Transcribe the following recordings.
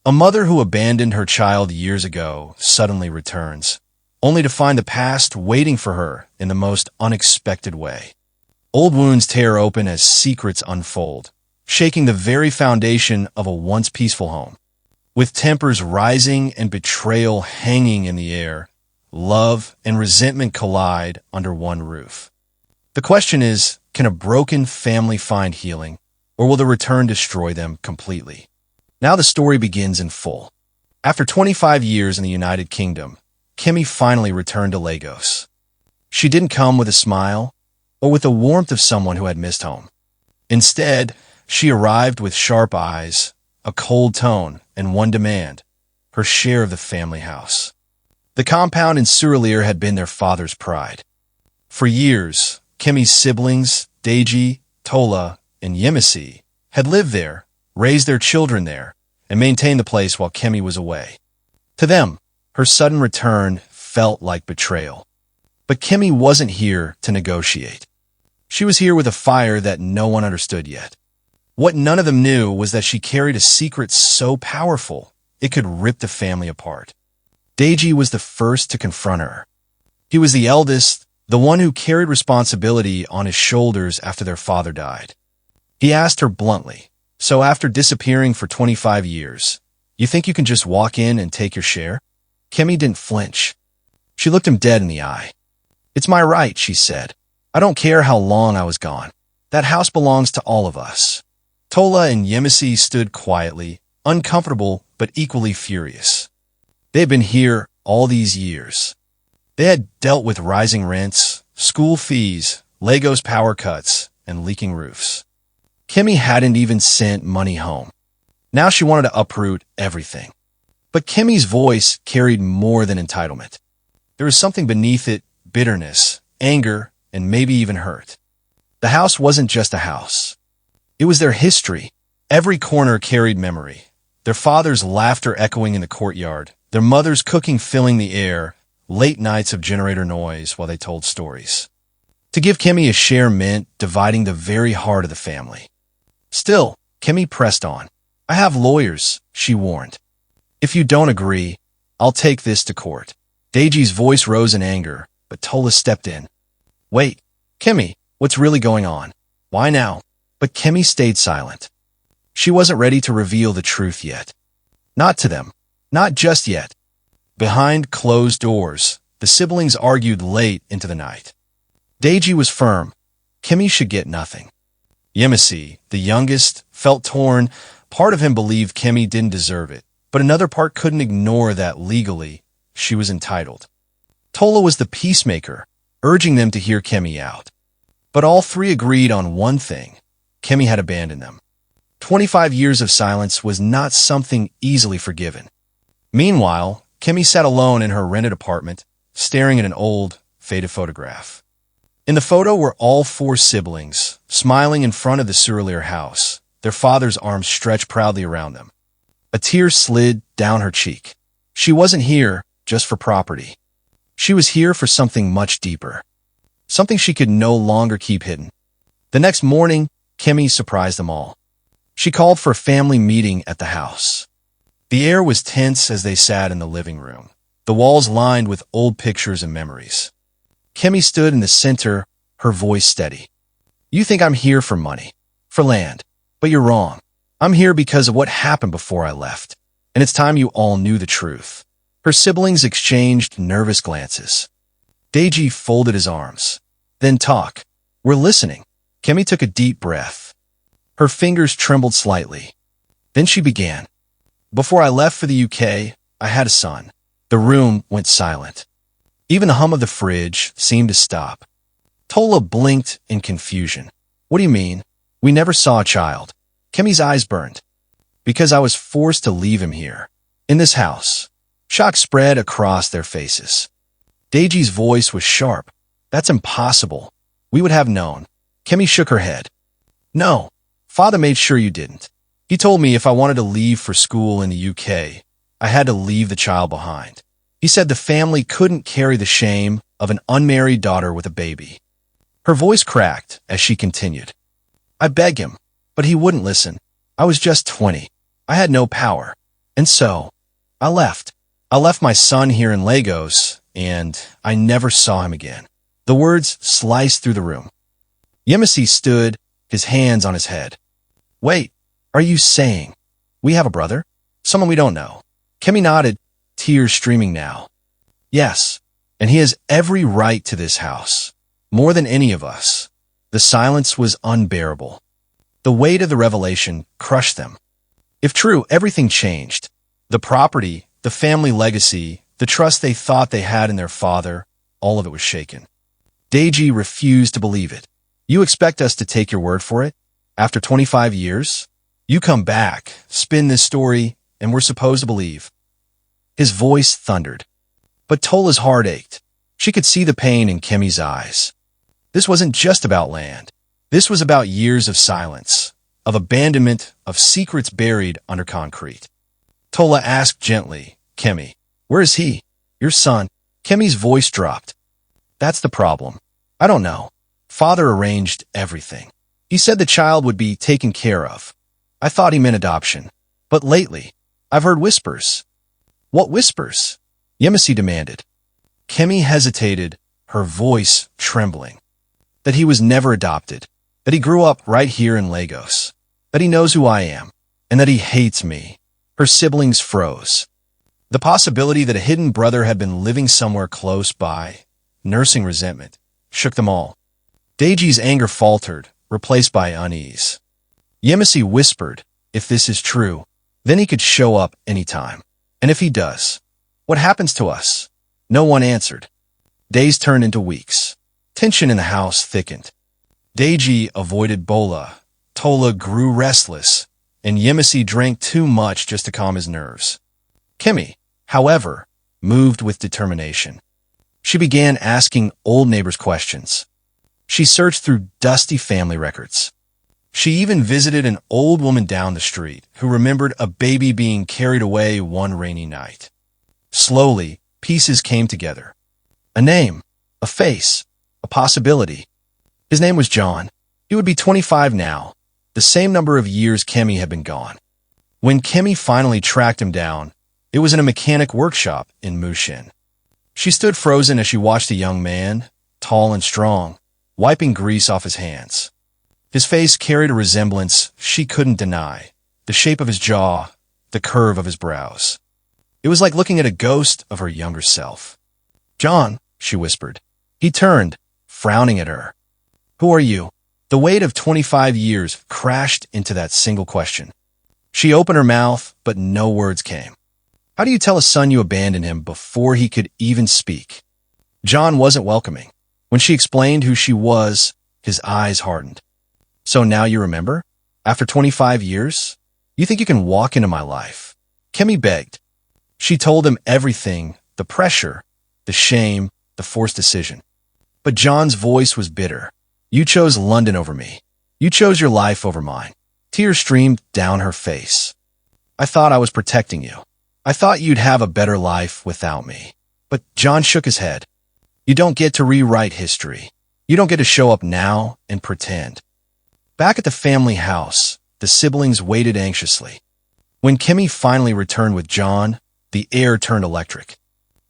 A mother who abandoned her child years ago suddenly returns, only to find the past waiting for her in the most unexpected way. Old wounds tear open as secrets unfold, shaking the very foundation of a once peaceful home. With tempers rising and betrayal hanging in the air, love and resentment collide under one roof. The question is, can a broken family find healing, or will the return destroy them completely? Now the story begins in full. After 25 years in the United Kingdom, Kimmy finally returned to Lagos. She didn't come with a smile or with the warmth of someone who had missed home. Instead, she arrived with sharp eyes, a cold tone, and one demand: her share of the family house. The compound in Surulere had been their father's pride. For years, Kimmy's siblings, Deji, Tola, and Yemisi, had lived there, raised their children there, and maintained the place while Kimmy was away. To them, her sudden return felt like betrayal. But Kimmy wasn't here to negotiate. She was here with a fire that no one understood yet. What none of them knew was that she carried a secret so powerful it could rip the family apart. Deji was the first to confront her. He was the eldest, the one who carried responsibility on his shoulders after their father died. He asked her bluntly, "So after disappearing for 25 years, you think you can just walk in and take your share?" Kimmy didn't flinch. She looked him dead in the eye. "It's my right," she said. "I don't care how long I was gone. That house belongs to all of us." Tola and Yemisi stood quietly, uncomfortable but equally furious. They had been here all these years. They had dealt with rising rents, school fees, Lagos power cuts, and leaking roofs. Kimmy hadn't even sent money home. Now she wanted to uproot everything. But Kimmy's voice carried more than entitlement. There was something beneath it: bitterness, anger, and maybe even hurt. The house wasn't just a house. It was their history. Every corner carried memory. Their father's laughter echoing in the courtyard, their mother's cooking filling the air, late nights of generator noise while they told stories. To give Kimmy a share meant dividing the very heart of the family. Still, Kimmy pressed on. "I have lawyers," she warned. "If you don't agree, I'll take this to court." Deji's voice rose in anger, but Tola stepped in. "Wait, Kimmy, what's really going on? Why now?" But Kimmy stayed silent. She wasn't ready to reveal the truth yet. Not to them. Not just yet. Behind closed doors, the siblings argued late into the night. Deji was firm. Kimmy should get nothing. Yemisi, the youngest, felt torn. Part of him believed Kimmy didn't deserve it, but another part couldn't ignore that legally she was entitled. Tola was the peacemaker, urging them to hear Kimmy out. But all three agreed on one thing: Kimmy had abandoned them. 25 years of silence was not something easily forgiven. Meanwhile, Kimmy sat alone in her rented apartment, staring at an old, faded photograph. In the photo were all four siblings, smiling in front of the Surulere house, their father's arms stretched proudly around them. A tear slid down her cheek. She wasn't here just for property. She was here for something much deeper. Something she could no longer keep hidden. The next morning, Kimmy surprised them all. She called for a family meeting at the house. The air was tense as they sat in the living room, the walls lined with old pictures and memories. Kimmy stood in the center, her voice steady. "You think I'm here for money, for land, but you're wrong. I'm here because of what happened before I left, and it's time you all knew the truth." Her siblings exchanged nervous glances. Deji folded his arms. "Then talk. We're listening." Kimmy took a deep breath. Her fingers trembled slightly. Then she began. "Before I left for the UK, I had a son." The room went silent. Even the hum of the fridge seemed to stop. Tola blinked in confusion. "What do you mean? We never saw a child." Kimmy's eyes burned. "Because I was forced to leave him here, in this house." Shock spread across their faces. Deji's voice was sharp. "That's impossible. We would have known." Kimmy shook her head. "No, Father made sure you didn't. He told me if I wanted to leave for school in the UK, I had to leave the child behind. He said the family couldn't carry the shame of an unmarried daughter with a baby." Her voice cracked as she continued. "I begged him, but he wouldn't listen. I was just 20. I had no power. And so, I left. I left my son here in Lagos, and I never saw him again. The words sliced through the room. Yemisi stood, his hands on his head. Wait, are you saying we have a brother? Someone we don't know. Kemi nodded, tears streaming now. Yes, and he has every right to this house. More than any of us. The silence was unbearable. The weight of the revelation crushed them. If true, everything changed. The property, the family legacy, the trust they thought they had in their father, all of it was shaken. Deji refused to believe it. You expect us to take your word for it? After 25 years? You come back, spin this story, and we're supposed to believe. His voice thundered. But Tola's heart ached. She could see the pain in Kemi's eyes. This wasn't just about land. This was about years of silence, of abandonment, of secrets buried under concrete. Tola asked gently, Kemi, where is he? Your son. Kemi's voice dropped. That's the problem. I don't know. Father arranged everything. He said the child would be taken care of. I thought he meant adoption. But lately, I've heard whispers. What whispers? Yemisi demanded. Kemi hesitated, her voice trembling. That he was never adopted. That he grew up right here in Lagos. That he knows who I am. And that he hates me. Her siblings froze. The possibility that a hidden brother had been living somewhere close by, nursing resentment, shook them all. Deji's anger faltered, replaced by unease. Yemisi whispered, if this is true, then he could show up anytime. And if he does, what happens to us? No one answered. Days turned into weeks. Tension in the house thickened. Deji avoided Bola. Tola grew restless, and Yemisi drank too much just to calm his nerves. Kemi, however, moved with determination. She began asking old neighbors questions. She searched through dusty family records. She even visited an old woman down the street who remembered a baby being carried away one rainy night. Slowly, pieces came together. A name, a face, a possibility. His name was John. He would be 25 now, the same number of years Kemi had been gone. When Kemi finally tracked him down, it was in a mechanic workshop in Mushin. She stood frozen as she watched a young man, tall and strong, wiping grease off his hands. His face carried a resemblance she couldn't deny, the shape of his jaw, the curve of his brows. It was like looking at a ghost of her younger self. John, she whispered. He turned, frowning at her. Who are you? The weight of 25 years crashed into that single question. She opened her mouth, but no words came. How do you tell a son you abandoned him before he could even speak? John wasn't welcoming. When she explained who she was, his eyes hardened. So now you remember? After 25 years? You think you can walk into my life? Kemi begged. She told him everything, the pressure, the shame, the forced decision. But John's voice was bitter. You chose London over me. You chose your life over mine. Tears streamed down her face. I thought I was protecting you. I thought you'd have a better life without me. But John shook his head. You don't get to rewrite history. You don't get to show up now and pretend. Back at the family house, the siblings waited anxiously. When Kemi finally returned with John, the air turned electric.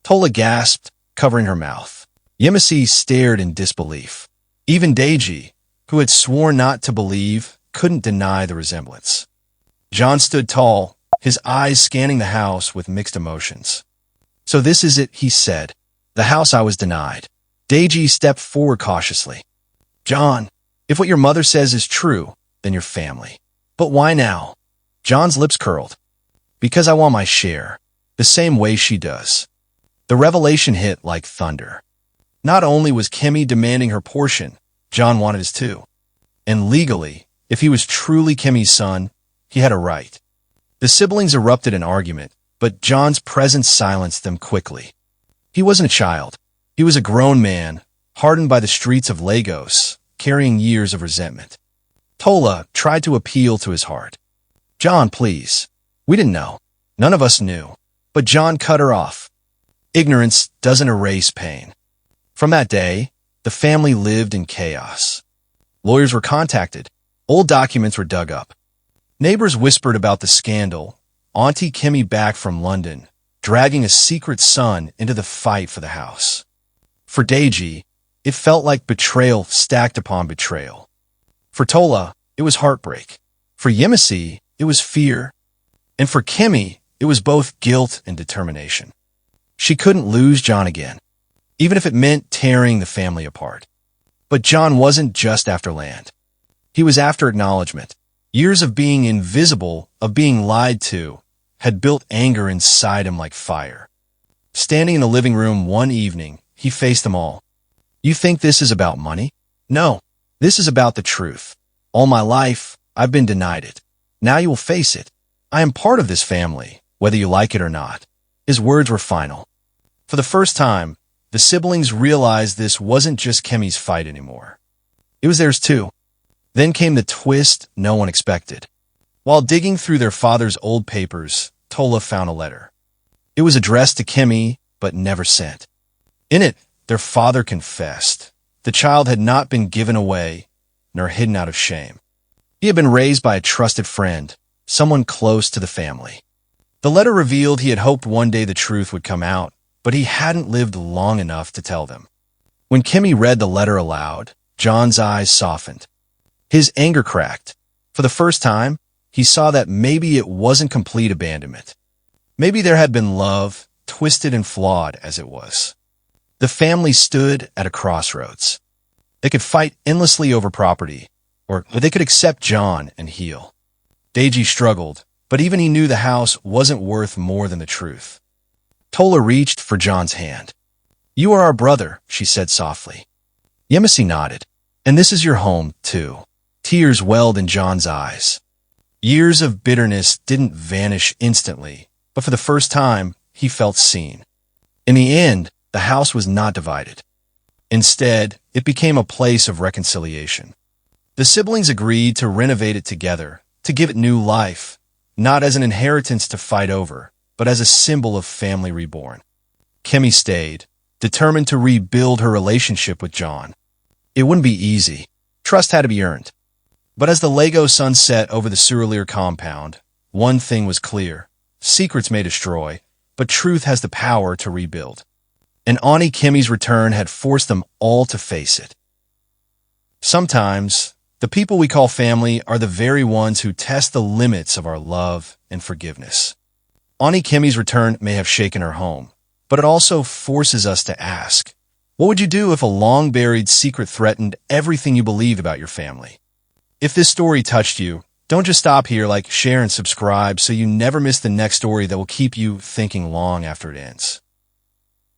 Tola gasped, covering her mouth. Yemisi stared in disbelief. Even Deji, who had sworn not to believe, couldn't deny the resemblance. John stood tall, his eyes scanning the house with mixed emotions. So this is it, he said. The house I was denied. Deji stepped forward cautiously. John, if what your mother says is true, then you're family. But why now? John's lips curled. Because I want my share, the same way she does. The revelation hit like thunder. Not only was Kemi demanding her portion, John wanted his too. And legally, if he was truly Kemi's son, he had a right. The siblings erupted in argument, but John's presence silenced them quickly. He wasn't a child. He was a grown man, hardened by the streets of Lagos, carrying years of resentment. Tola tried to appeal to his heart. John, please. We didn't know. None of us knew. But John cut her off. Ignorance doesn't erase pain. From that day, the family lived in chaos. Lawyers were contacted. Old documents were dug up. Neighbors whispered about the scandal, Aunty Kimmy back from London, dragging a secret son into the fight for the house. For Deji, it felt like betrayal stacked upon betrayal. For Tola, it was heartbreak. For Yemisi, it was fear. And for Kimmy, it was both guilt and determination. She couldn't lose John again, even if it meant tearing the family apart. But John wasn't just after land. He was after acknowledgement. Years of being invisible, of being lied to, had built anger inside him like fire. Standing in the living room one evening, he faced them all. You think this is about money? No, this is about the truth. All my life, I've been denied it. Now you will face it. I am part of this family, whether you like it or not. His words were final. For the first time, the siblings realized this wasn't just Kimmy's fight anymore. It was theirs too. Then came the twist no one expected. While digging through their father's old papers, Tola found a letter. It was addressed to Kimmy, but never sent. In it, their father confessed. The child had not been given away, nor hidden out of shame. He had been raised by a trusted friend, someone close to the family. The letter revealed he had hoped one day the truth would come out, but he hadn't lived long enough to tell them. When Kimmy read the letter aloud, John's eyes softened. His anger cracked. For the first time, he saw that maybe it wasn't complete abandonment. Maybe there had been love, twisted and flawed as it was. The family stood at a crossroads. They could fight endlessly over property, or they could accept John and heal. Deji struggled, but even he knew the house wasn't worth more than the truth. Tola reached for John's hand. You are our brother, she said softly. Yemisi nodded. And this is your home, too. Tears welled in John's eyes. Years of bitterness didn't vanish instantly, but for the first time, he felt seen. In the end, the house was not divided. Instead, it became a place of reconciliation. The siblings agreed to renovate it together, to give it new life, not as an inheritance to fight over, but as a symbol of family reborn. Kimmy stayed, determined to rebuild her relationship with John. It wouldn't be easy. Trust had to be earned. But as the Lego sun set over the Surreal compound, one thing was clear. Secrets may destroy, but truth has the power to rebuild. And Aunty Kimmy's return had forced them all to face it. Sometimes, the people we call family are the very ones who test the limits of our love and forgiveness. Aunty Kimmy's return may have shaken her home, but it also forces us to ask, what would you do if a long-buried secret threatened everything you believed about your family? If this story touched you, don't just stop here, like, share, and subscribe so you never miss the next story that will keep you thinking long after it ends.